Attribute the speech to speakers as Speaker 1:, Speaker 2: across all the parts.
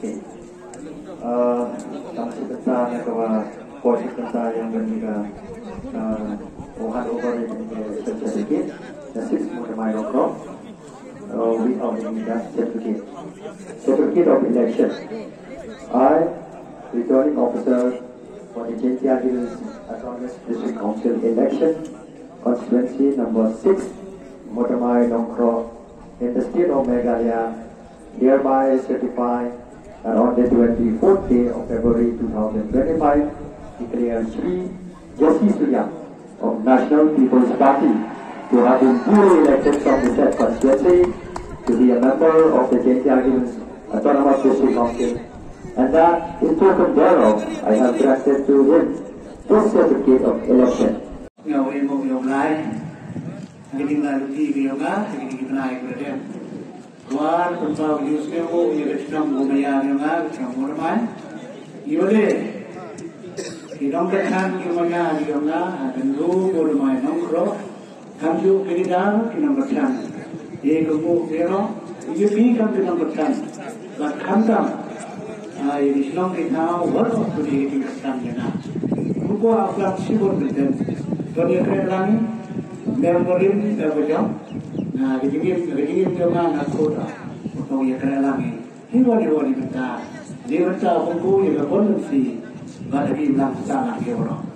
Speaker 1: Okay. Sampai tentang bahwa posisi tentang yang berniaga hand over the certificate, the 6 Motormai Nongkro, without the certificate of election. I, returning officer for the Jentia Hills Autonomous District Council election, constituency number 6, Motormai Nongkro, in the state of Meghalaya, hereby certify that on the 24th day of February 2025, declare Shri Jesse Surya of National People's Party to have been duly elected from the said constituency to be a member of the Jentia Hills Autonomous District Council, and that in token thereof I have granted to him this certificate of election.
Speaker 2: War tentang Yusuf yang sedang membayar yang sedang bermain, ibadah hidung berkan kemana hidung na dan lu bermain nongkro, kamu kerja hidung berkan, ye kamu zero, ye pi kamu hidung berkan, lah kantam, ini sedang kita work of the hidung berkan jena, buku apa sibuk berden, kalau kerja lagi, memberin terberjam. Nah, begini jangan aku dah. Untuk yang kena lagi, hidup kita. Dia baca buku yang berkondisi, bagi bilang sana dia orang.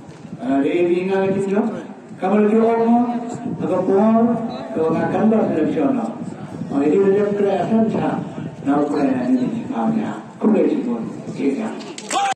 Speaker 2: Dia ingat itu juga. Kamu lagi orang, agak pun, kalau nak kandang election, ini macam kerajaan sah. Nak kerajaan ini, awalnya, kerajaan pun, kira.